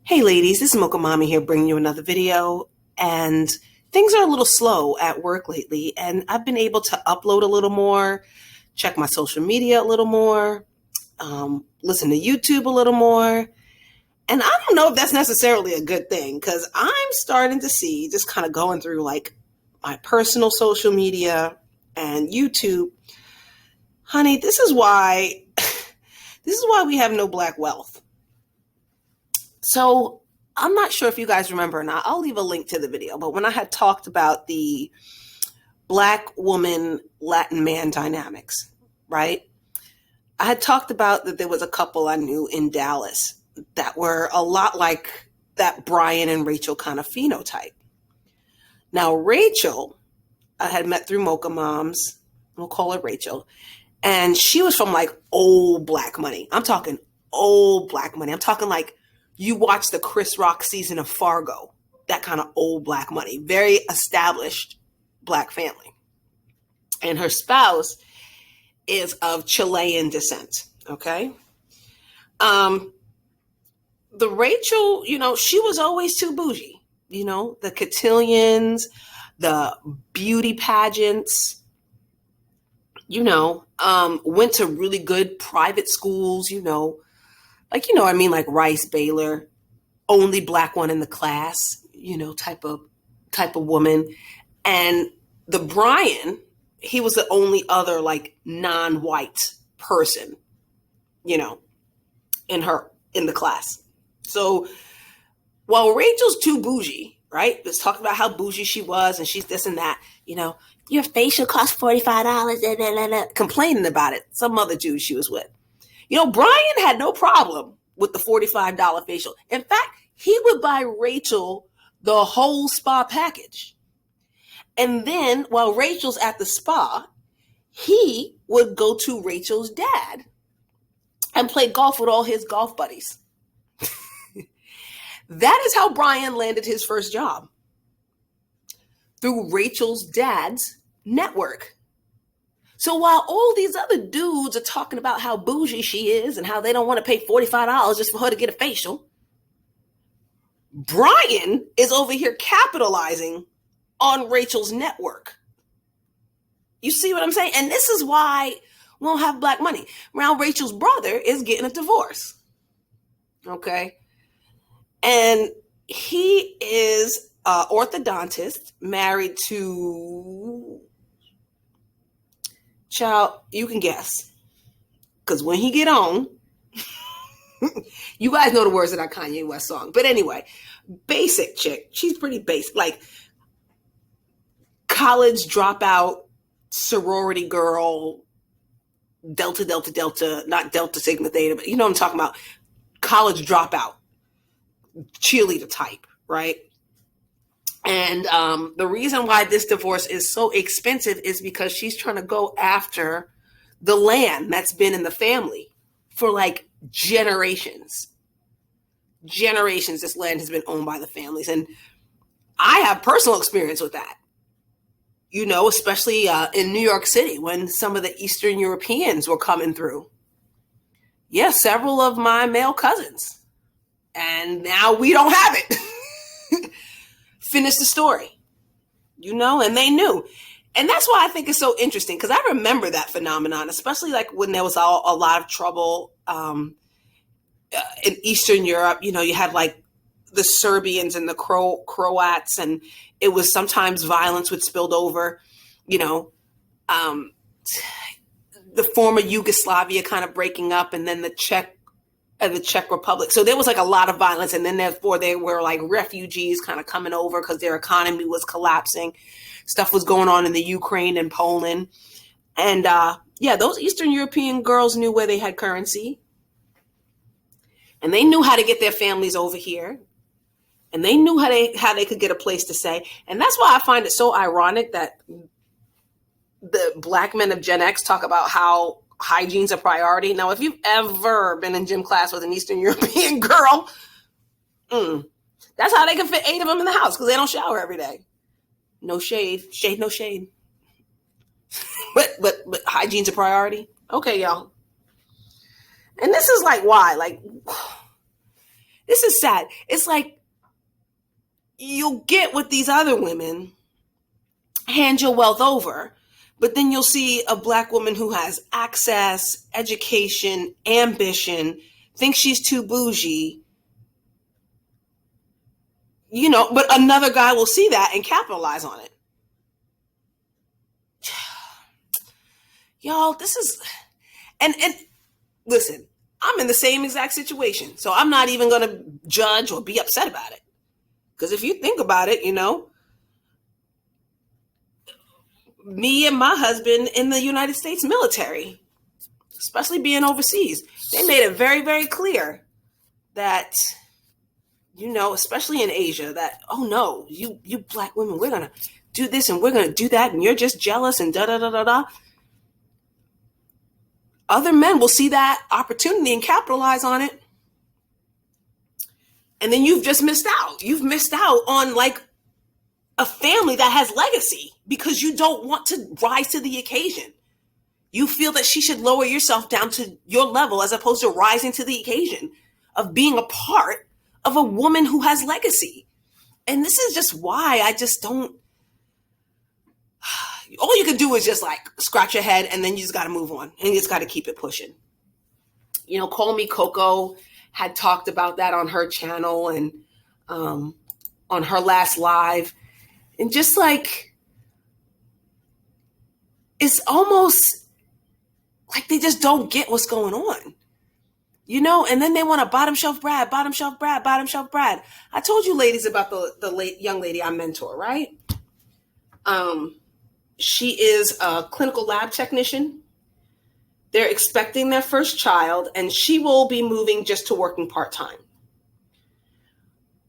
Hey ladies, this is Mocha Mommy here bringing you another video, and things are a little slow at work lately, and I've been able to upload a little more, check my social media a little more, listen to YouTube a little more, and I don't know if that's necessarily a good thing because I'm starting to see, just kind of going through like my personal social media and YouTube. Honey, this is why we have no black wealth. So I'm not sure if you guys remember or not. I'll leave a link to the video. But when I had talked about the black woman, Latin man dynamics, right? I had talked about that there was a couple I knew in Dallas that were a lot like that Brian and Rachel kind of phenotype. Now, Rachel, I had met through Mocha Moms. We'll call her Rachel. And she was from like old black money. I'm talking old black money. I'm talking like you watch the Chris Rock season of Fargo, that kind of old black money, very established black family. And her spouse is of Chilean descent, okay? The Rachel, she was always too bougie, the cotillions, the beauty pageants, went to really good private schools, like Rice, Baylor, only black one in the class, type of woman. And the Brian, he was the only other like non-white person, in the class. So while Rachel's too bougie, right? Let's talk about how bougie she was and she's this and that, your facial costs $45, complaining about it. Some other dude she was with. Brian had no problem with the $45 facial. In fact, he would buy Rachel the whole spa package. And then while Rachel's at the spa, he would go to Rachel's dad and play golf with all his golf buddies. That is how Brian landed his first job. Through Rachel's dad's network. So while all these other dudes are talking about how bougie she is and how they don't want to pay $45 just for her to get a facial, Brian is over here capitalizing on Rachel's network. You see what I'm saying? And this is why we don't have black money. Now Rachel's brother is getting a divorce. Okay? And he is an orthodontist married to... Child, you can guess. Because when he get on, you guys know the words of that Kanye West song. But anyway, basic chick. She's pretty basic. Like college dropout, sorority girl, Delta, not Delta Sigma Theta, but you know what I'm talking about. College dropout, cheerleader type, right? And the reason why this divorce is so expensive is because she's trying to go after the land that's been in the family for like generations. Generations, this land has been owned by the families. And I have personal experience with that, especially in New York City when some of the Eastern Europeans were coming through. Yeah, several of my male cousins. And now we don't have it. Finish the story, and they knew. And that's why I think it's so interesting, because I remember that phenomenon, especially like when there was a lot of trouble in Eastern Europe. You had like the Serbians and the Croats, and it was sometimes violence would spilled over, the former Yugoslavia kind of breaking up, and then the Czech Republic. So there was like a lot of violence. And then therefore they were like refugees kind of coming over because their economy was collapsing. Stuff was going on in the Ukraine and Poland. And those Eastern European girls knew where they had currency. And they knew how to get their families over here. And they knew how they could get a place to stay. And that's why I find it so ironic that the black men of Gen X talk about how hygiene's a priority. Now, if you've ever been in gym class with an Eastern European girl, that's how they can fit 8 of them in the house, because they don't shower every day. No shade. No shade. but hygiene's a priority. Okay, y'all. And this is like why. Like, this is sad. It's like you'll get with these other women, hand your wealth over, but then you'll see a Black woman who has access, education, ambition, thinks she's too bougie, but another guy will see that and capitalize on it. Y'all, this is, and listen, I'm in the same exact situation, so I'm not even going to judge or be upset about it. Because if you think about it, me and my husband in the United States military, especially being overseas, they made it very, very clear that, especially in Asia, that, oh no, you Black women, we're going to do this and we're going to do that, and you're just jealous and da da da da da. Other men will see that opportunity and capitalize on it. And then you've just missed out. You've missed out on like a family that has legacy because you don't want to rise to the occasion. You feel that she should lower yourself down to your level as opposed to rising to the occasion of being a part of a woman who has legacy. And this is just why I just don't. All you can do is just like scratch your head, and then you just got to move on and you just got to keep it pushing. Call Me Coco had talked about that on her channel and on her last live. And just like, it's almost like they just don't get what's going on, and then they want to bottom shelf Brad. I told you ladies about the young lady I mentor, right? She is a clinical lab technician. They're expecting their first child, and she will be moving just to working part-time.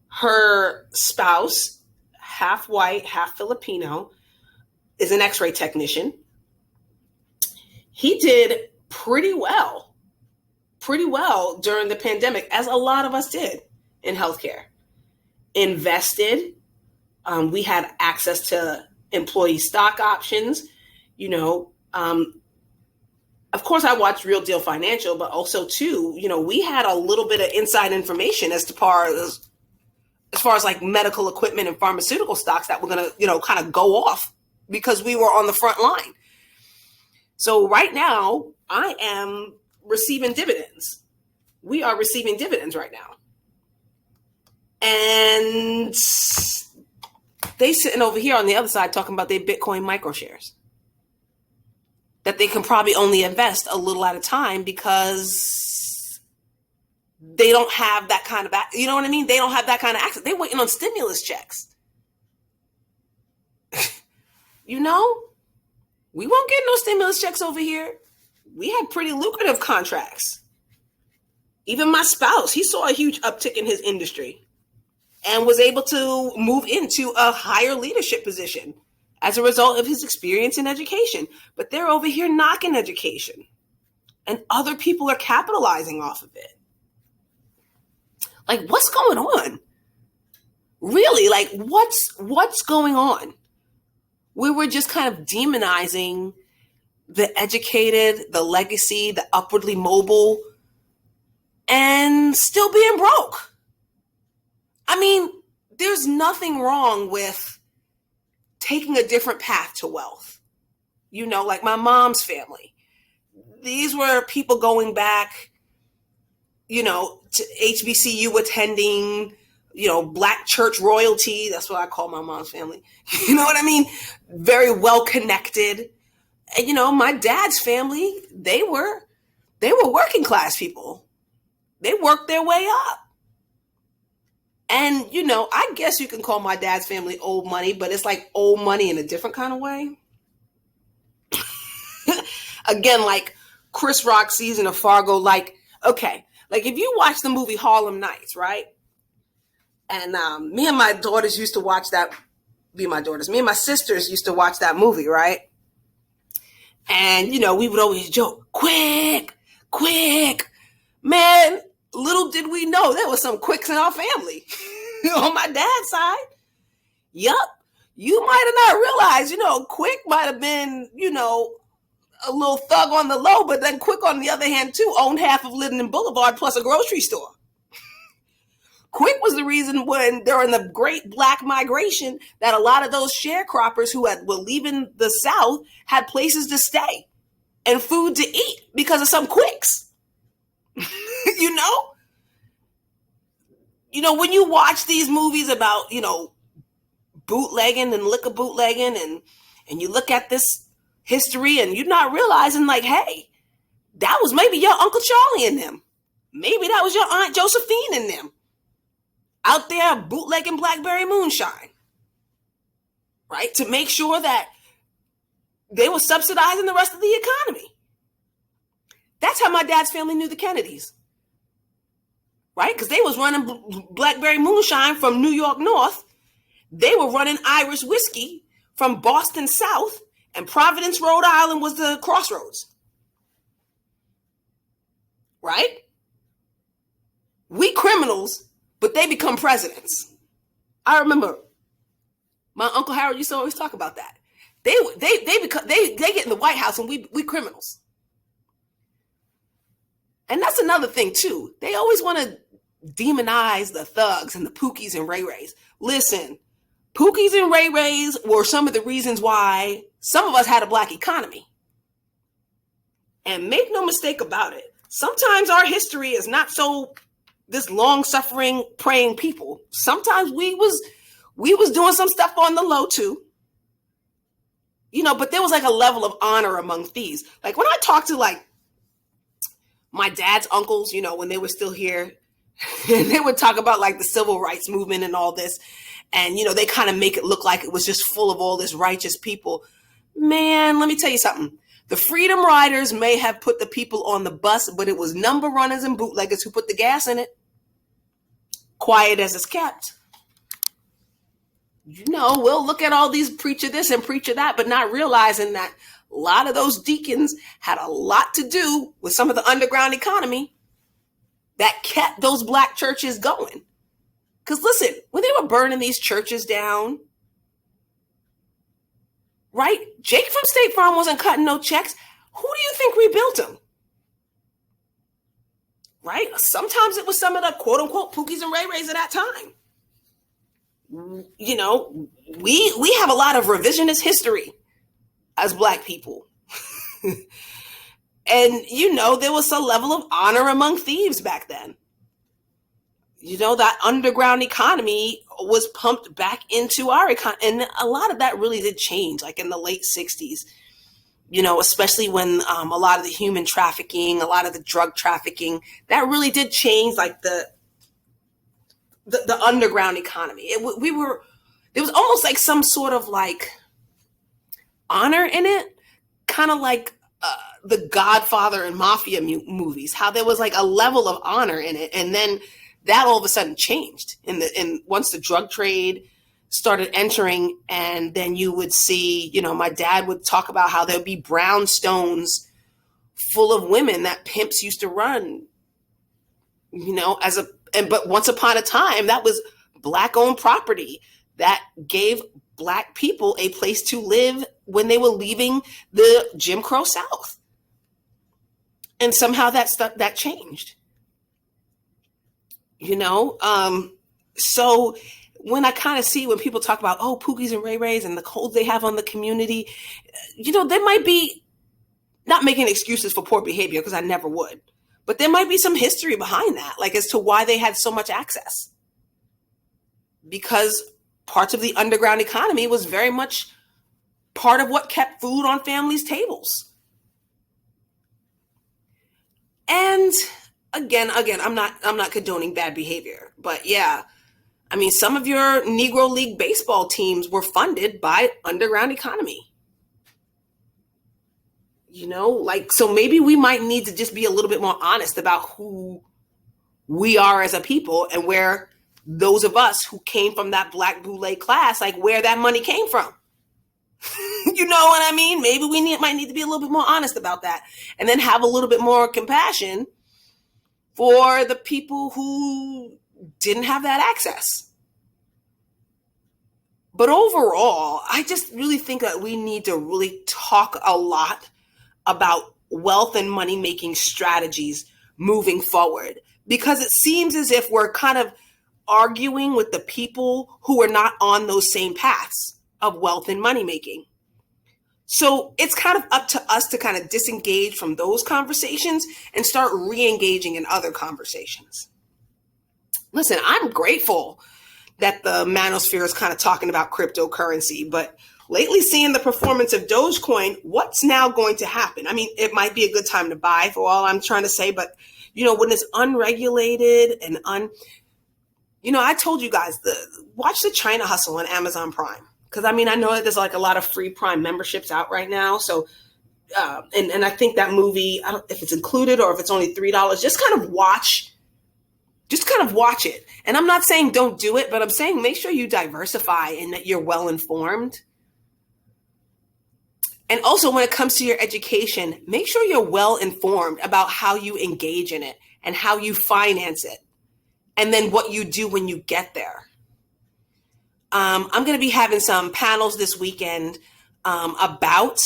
Her spouse, half white, half Filipino, is an x-ray technician. He did pretty well during the pandemic, as a lot of us did in healthcare. Invested. We had access to employee stock options. Of course, I watched Real Deal Financial, but also too, we had a little bit of inside information as far as like medical equipment and pharmaceutical stocks that were going to, kind of go off because we were on the front line. So right now, I am receiving dividends. We are receiving dividends right now. And they sitting over here on the other side talking about their Bitcoin microshares that they can probably only invest a little at a time because they don't have that kind of, They don't have that kind of access. They're waiting on stimulus checks. We won't get no stimulus checks over here. We had pretty lucrative contracts. Even my spouse, he saw a huge uptick in his industry and was able to move into a higher leadership position as a result of his experience in education. But they're over here knocking education, and other people are capitalizing off of it. Like, what's going on? Really, like, what's going on? We were just kind of demonizing the educated, the legacy, the upwardly mobile, and still being broke. I mean, there's nothing wrong with taking a different path to wealth. Like my mom's family. These were people going back, to HBCU attending, Black church royalty. That's what I call my mom's family. You know what I mean? Very well connected. And, my dad's family, they were working class people. They worked their way up. And, I guess you can call my dad's family old money, but it's like old money in a different kind of way. Again, like Chris Rock season of Fargo, like if you watch the movie Harlem Nights, right? And me and my daughters used to watch that, me and my sisters used to watch that movie, right? And, we would always joke, quick. Man, little did we know there was some quicks in our family on my dad's side. Yup. You might have not realized, Quick might have been, a little thug on the low, but then Quick on the other hand too owned half of Linden Boulevard plus a grocery store. the reason when during the Great Black Migration that a lot of those sharecroppers who were leaving the South had places to stay and food to eat because of some quicks. you know? When you watch these movies about, bootlegging and liquor bootlegging and you look at this history and you're not realizing like, hey, that was maybe your Uncle Charlie and them. Maybe that was your Aunt Josephine and them out there bootlegging blackberry moonshine, right? To make sure that they were subsidizing the rest of the economy. That's how my dad's family knew the Kennedys, right? Because they was running blackberry moonshine from New York North. They were running Irish whiskey from Boston South, and Providence, Rhode Island was the crossroads, right? We criminals, but they become presidents. I remember my Uncle Harold used to always talk about that. They get in the White House and we criminals. And that's another thing too. They always want to demonize the thugs and the Pookies and Ray Rays. Listen, Pookies and Ray Rays were some of the reasons why some of us had a black economy. And make no mistake about it, sometimes our history is not so this long-suffering, praying people. Sometimes we was doing some stuff on the low too. But there was like a level of honor among thieves. Like when I talk to like my dad's uncles, when they were still here, and they would talk about like the civil rights movement and all this. And, they kind of make it look like it was just full of all this righteous people. Man, let me tell you something. The Freedom Riders may have put the people on the bus, but it was number runners and bootleggers who put the gas in it. Quiet as it's kept. We'll look at all these preacher this and preacher that, but not realizing that a lot of those deacons had a lot to do with some of the underground economy that kept those black churches going. Because listen, when they were burning these churches down, right? Jake from State Farm wasn't cutting no checks. Who do you think rebuilt them? Right? Sometimes it was some of the quote unquote Pookies and Ray Rays at that time. We have a lot of revisionist history as black people. And, there was a level of honor among thieves back then. That underground economy was pumped back into our economy. And a lot of that really did change, like in the late 60s, especially when a lot of the human trafficking, a lot of the drug trafficking, that really did change like the underground economy. There was almost like some sort of like honor in it, kind of like the Godfather and Mafia movies, how there was like a level of honor in it. And then that all of a sudden changed once the drug trade started entering. And then you would see, my dad would talk about how there'd be brownstones full of women that pimps used to run, but once upon a time, that was black owned property that gave black people a place to live when they were leaving the Jim Crow South. And somehow that changed. So when I kind of see when people talk about, Pookies and Ray Rays and the hold they have on the community, they might be not making excuses for poor behavior, because I never would, but there might be some history behind that, like as to why they had so much access. Because parts of the underground economy was very much part of what kept food on families' tables. And again, I'm not condoning bad behavior, but yeah, I mean, some of your Negro League baseball teams were funded by underground economy. So maybe we might need to just be a little bit more honest about who we are as a people and where those of us who came from that black boule class, like where that money came from. You know what I mean? Maybe we might need to be a little bit more honest about that, and then have a little bit more compassion for the people who didn't have that access. But overall, I just really think that we need to really talk a lot about wealth and money-making strategies moving forward, because it seems as if we're kind of arguing with the people who are not on those same paths of wealth and money making. So it's kind of up to us to kind of disengage from those conversations and start re-engaging in other conversations. Listen, I'm grateful that the manosphere is kind of talking about cryptocurrency, but lately seeing the performance of Dogecoin, what's now going to happen? I mean, it might be a good time to buy for all I'm trying to say, but when it's unregulated and I told you guys, watch the China Hustle on Amazon Prime. Because I know that there's like a lot of free Prime memberships out right now. So, and I think that movie, I don't if it's included or if it's only $3, just kind of watch it. And I'm not saying don't do it, but I'm saying make sure you diversify and that you're well informed. And also when it comes to your education, make sure you're well informed about how you engage in it and how you finance it. And then what you do when you get there. I'm going to be having some panels this weekend about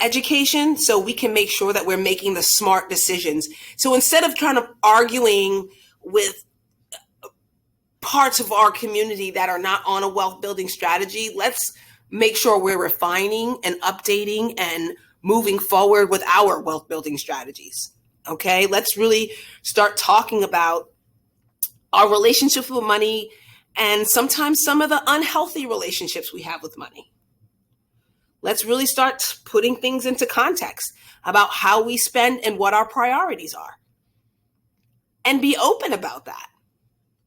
education so we can make sure that we're making the smart decisions. So instead of trying to arguing with parts of our community that are not on a wealth building strategy, let's make sure we're refining and updating and moving forward with our wealth building strategies. Okay, let's really start talking about our relationship with money and sometimes some of the unhealthy relationships we have with money. Let's really start putting things into context about how we spend and what our priorities are. And be open about that.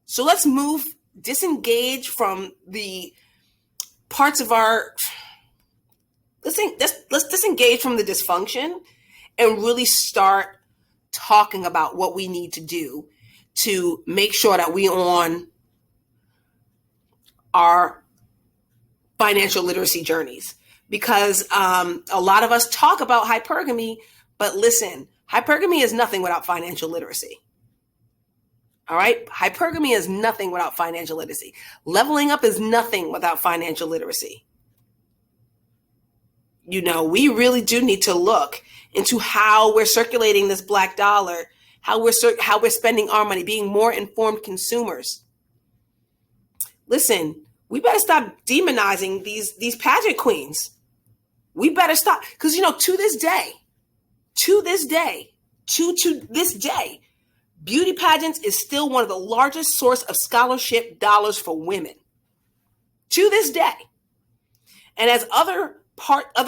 So let's disengage from the parts of let's disengage from the dysfunction and really start talking about what we need to do to make sure that we on our financial literacy journeys. Because a lot of us talk about hypergamy, but listen, hypergamy is nothing without financial literacy. All right? Hypergamy is nothing without financial literacy. Leveling up is nothing without financial literacy. We really do need to look into how we're circulating this black dollar, how we're spending our money, being more informed consumers. Listen, we better stop demonizing these pageant queens. We better stop. Because, to this day, beauty pageants is still one of the largest source of scholarship dollars for women. To this day. And as other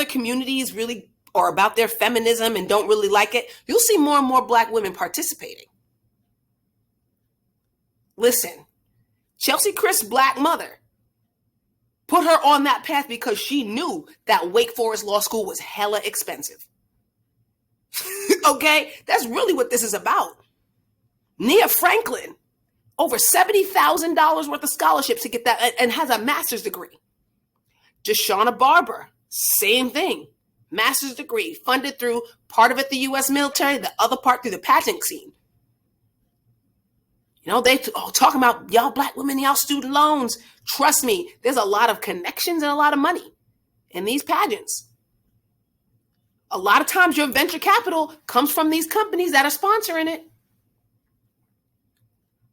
communities really are about their feminism and don't really like it, you'll see more and more Black women participating. Listen, Chelsea Christ's Black mother put her on that path because she knew that Wake Forest Law School was hella expensive. Okay? That's really what this is about. Nia Franklin, over $70,000 worth of scholarships to get that, and has a master's degree. Deshauna Barber, same thing. Master's degree, funded through part of it the U.S. military, the other part through the pageant scene. They talking about y'all Black women, y'all student loans. Trust me, there's a lot of connections and a lot of money in these pageants. A lot of times your venture capital comes from these companies that are sponsoring it.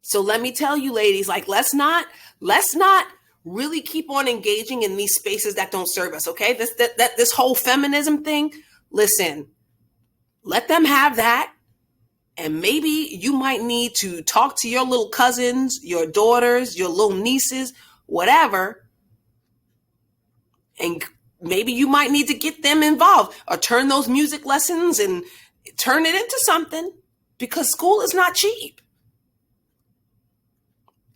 So let me tell you, ladies, let's not really keep on engaging in these spaces that don't serve us. Okay, this whole feminism thing. Listen, let them have that. And maybe you might need to talk to your little cousins, your daughters, your little nieces, whatever. And maybe you might need to get them involved or turn those music lessons and turn it into something, because school is not cheap.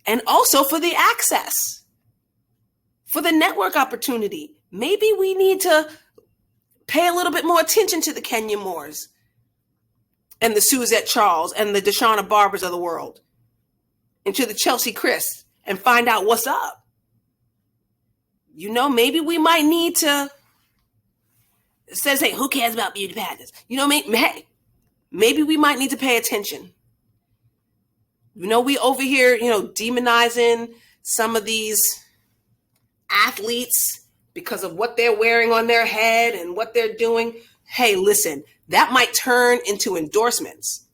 And also for the access, for the network opportunity. Maybe we need to pay a little bit more attention to the Kenya Moores and the Suzette Charles and the Deshauna Barbers of the world, and to the Chelsea Chris, and find out what's up. Maybe we might need to, instead of saying, who cares about beauty pageants? Maybe we might need to pay attention. We over here, demonizing some of these athletes because of what they're wearing on their head and what they're doing. Hey, listen, that might turn into endorsements.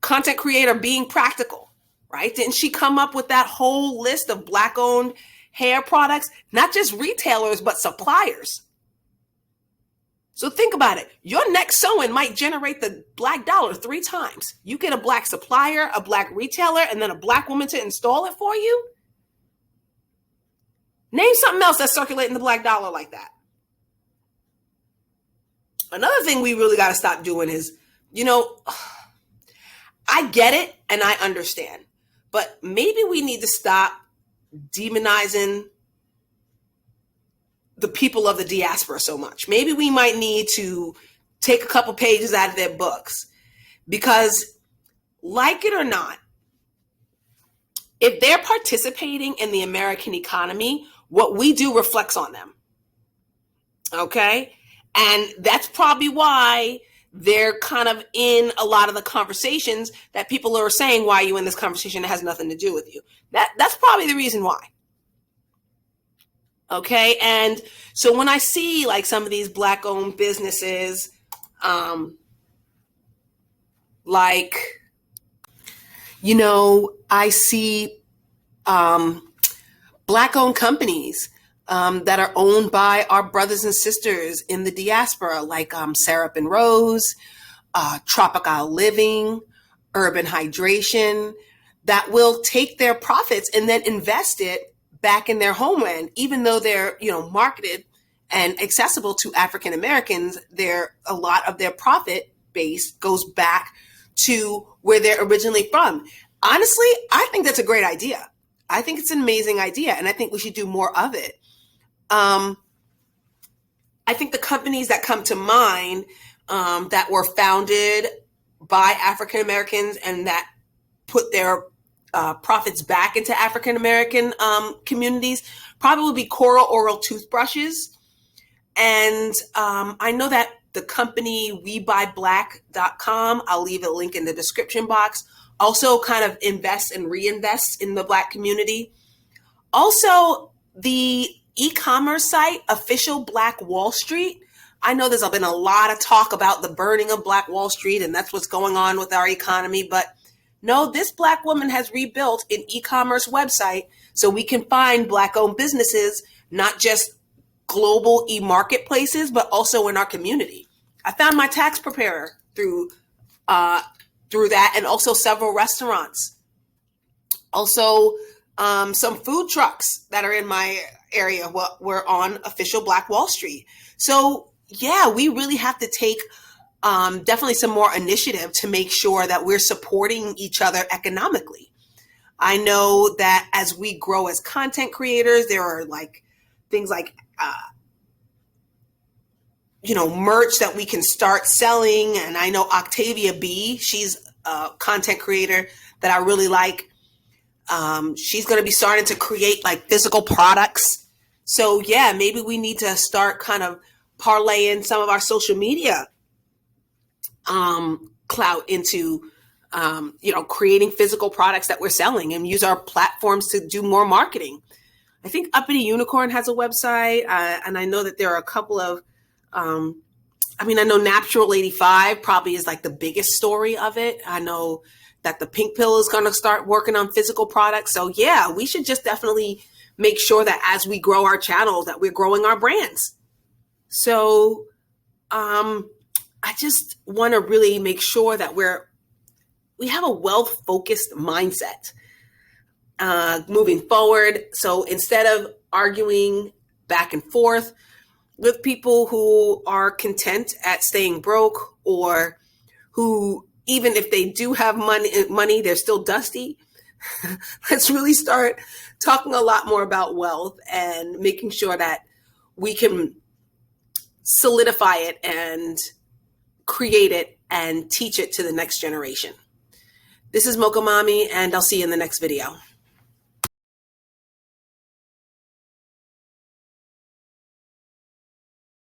Content creator being practical, right? Didn't she come up with that whole list of Black-owned hair products? Not just retailers, but suppliers. So think about it. Your next sewing might generate the Black dollar 3 times. You get a Black supplier, a Black retailer, and then a Black woman to install it for you. Name something else that's circulating the Black dollar like that. Another thing we really got to stop doing is, I get it and I understand, but maybe we need to stop demonizing the people of the diaspora so much. Maybe we might need to take a couple pages out of their books, because like it or not, if they're participating in the American economy, what we do reflects on them. Okay? And that's probably why they're kind of in a lot of the conversations that people are saying, why are you in this conversation? It has nothing to do with you. That's probably the reason why. Okay. And so when I see like some of these Black-owned businesses, I see Black-owned companies that are owned by our brothers and sisters in the diaspora, like Syrup and Rose, Tropical Living, Urban Hydration, that will take their profits and then invest it back in their homeland. Even though they're, marketed and accessible to African Americans, a lot of their profit base goes back to where they're originally from. Honestly, I think that's a great idea. I think it's an amazing idea, and I think we should do more of it. I think the companies that come to mind that were founded by African Americans and that put their profits back into African American communities probably would be Coral Oral toothbrushes. And I know that the company WeBuyBlack.com, I'll leave a link in the description box, also kind of invests and reinvests in the Black community. Also, the e-commerce site, Official Black Wall Street. I know there's been a lot of talk about the burning of Black Wall Street, and that's what's going on with our economy. But no, this Black woman has rebuilt an e-commerce website so we can find Black-owned businesses, not just global e-marketplaces, but also in our community. I found my tax preparer through that, and also several restaurants. Also, some food trucks that are in my area were on Official Black Wall Street. So yeah, we really have to take definitely some more initiative to make sure that we're supporting each other economically. I know that as we grow as content creators, there are like things like merch that we can start selling. And I know Octavia B, she's a content creator that I really like. She's going to be starting to create like physical products. So yeah, maybe we need to start kind of parlaying some of our social media clout into, creating physical products that we're selling, and use our platforms to do more marketing. I think Uppity Unicorn has a website, and I know that there are a couple of, I know Natural 85 probably is like the biggest story of it. I know that the Pink Pill is going to start working on physical products. So yeah, we should just definitely make sure that as we grow our channel, that we're growing our brands. So I just want to really make sure that we have a wealth-focused mindset moving forward. So instead of arguing back and forth with people who are content at staying broke, or who, even if they do have money, they're still dusty. Let's really start talking a lot more about wealth and making sure that we can solidify it and create it and teach it to the next generation. This is Mocha Mommy, and I'll see you in the next video.